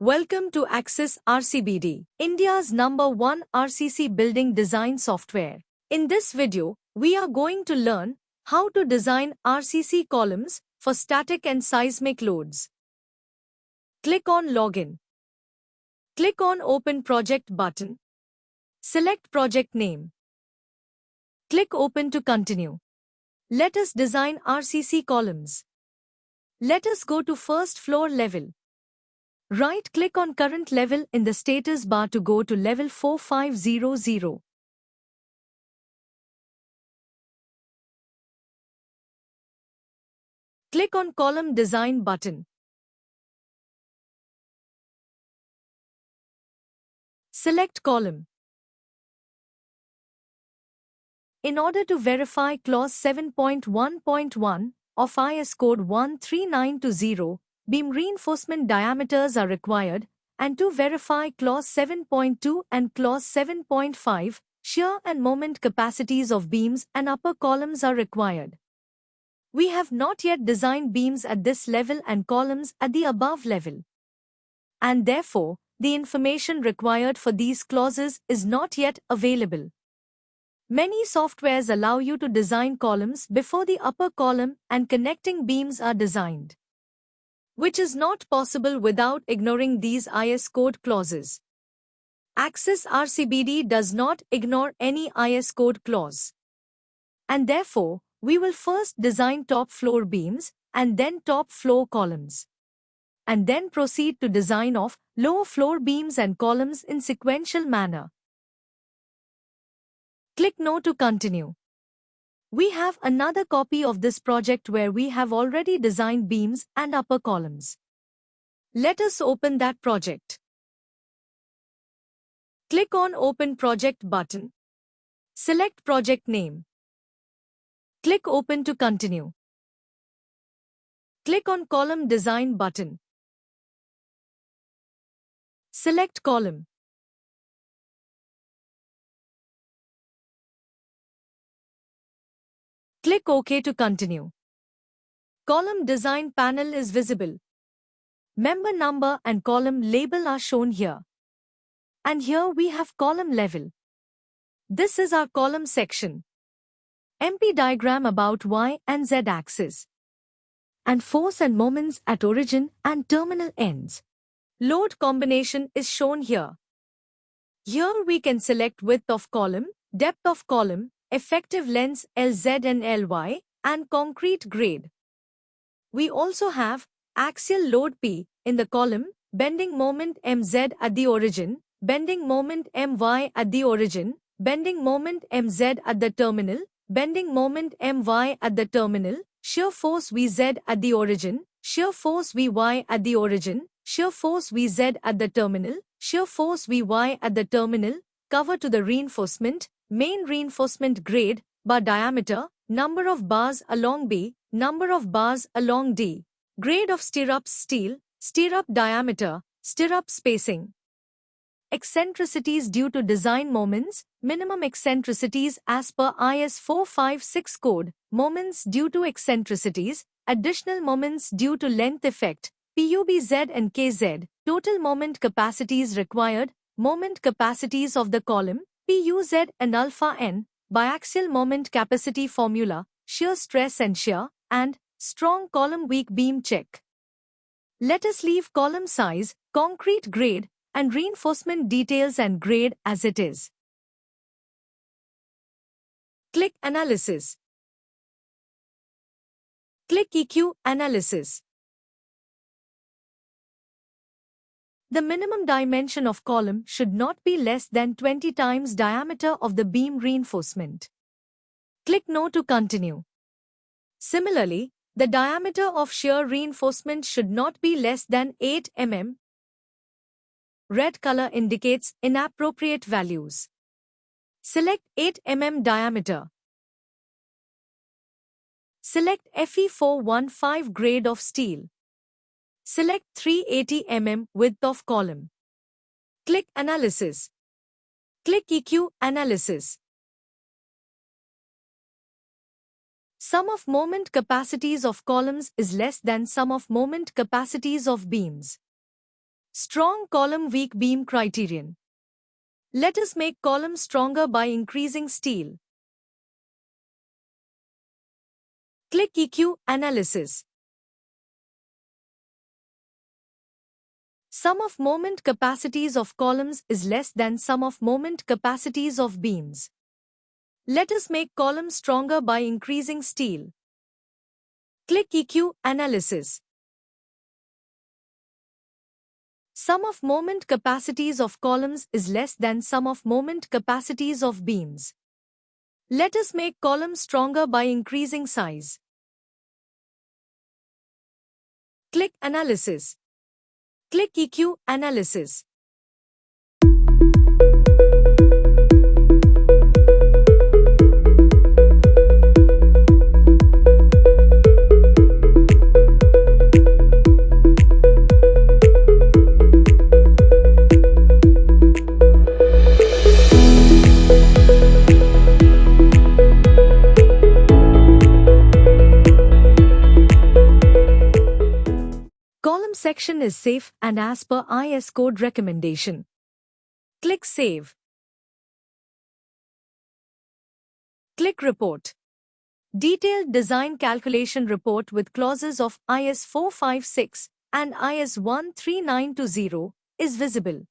Welcome to Akses RCBD, India's #1 RCC building design software. In this video, we are going to learn how to design RCC columns for static and seismic loads. Click on Login. Click on Open Project button. Select project name. Click Open to continue. Let us design RCC columns. Let us go to first floor level. Right-click on current level in the status bar to go to level 4500. Click on Column Design button. Select column. In order to verify clause 7.1.1 of IS code 13920, beam reinforcement diameters are required, and to verify clause 7.2 and clause 7.5, shear and moment capacities of beams and upper columns are required. We have not yet designed beams at this level and columns at the above level, and therefore, the information required for these clauses is not yet available. Many softwares allow you to design columns before the upper column and connecting beams are designed, which is not possible without ignoring these IS code clauses. Akses RCBD does not ignore any IS code clause, and therefore, we will first design top floor beams and then top floor columns, and then proceed to design of lower floor beams and columns in sequential manner. Click No to continue. We have another copy of this project where we have already designed beams and upper columns. Let us open that project. Click on Open Project button. Select project name. Click Open to continue. Click on Column Design button. Select column. Click OK to continue. Column design panel is visible. Member number and column label are shown here. And here we have column level. This is our column section. MP diagram about Y and Z axis. And force and moments at origin and terminal ends. Load combination is shown here. Here we can select width of column, depth of column, effective lengths LZ and LY, and concrete grade. We also have axial load P in the column, bending moment MZ at the origin, bending moment MY at the origin, bending moment MZ at the terminal, bending moment MY at the terminal, shear force VZ at the origin, shear force VY at the origin, shear force VZ at the terminal, shear force VY at the terminal, cover to the reinforcement, main reinforcement grade, bar diameter, number of bars along B, number of bars along D, grade of stirrups steel, stirrup diameter, stirrup spacing. Eccentricities due to design moments, minimum eccentricities as per IS 456 code, moments due to eccentricities, additional moments due to length effect, PUBZ and KZ, total moment capacities required, moment capacities of the column, PUZ and alpha N, biaxial moment capacity formula, shear stress and shear, and strong column weak beam check. Let us leave column size, concrete grade, and reinforcement details and grade as it is. Click Analysis. Click EQ Analysis. The minimum dimension of column should not be less than 20 times diameter of the beam reinforcement. Click No to continue. Similarly, the diameter of shear reinforcement should not be less than 8 mm. Red color indicates inappropriate values. Select 8 mm diameter. Select Fe415 grade of steel. Select 380 mm width of column. Click Analysis. Click EQ Analysis. Sum of moment capacities of columns is less than sum of moment capacities of beams. Strong column weak beam criterion. Let us make column stronger by increasing steel. Click EQ Analysis. Sum of moment capacities of columns is less than sum of moment capacities of beams. Let us make column stronger by increasing steel. Click EQ Analysis. Sum of moment capacities of columns is less than sum of moment capacities of beams. Let us make column stronger by increasing size. Click Analysis. Click EQ Analysis. Column section is safe and as per IS code recommendation. Click Save. Click Report. Detailed design calculation report with clauses of IS 456 and IS 13920 is visible.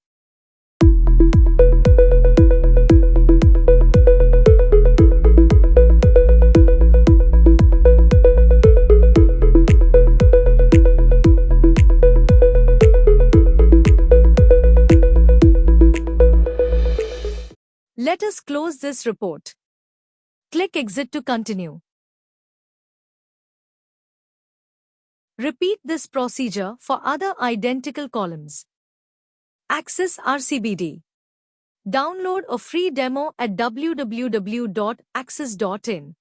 Let us close this report. Click Exit to continue. Repeat this procedure for other identical columns. Akses RCBD. Download a free demo at www.akses.in.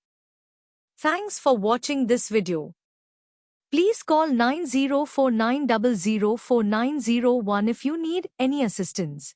Thanks for watching this video. Please call 9049004901 if you need any assistance.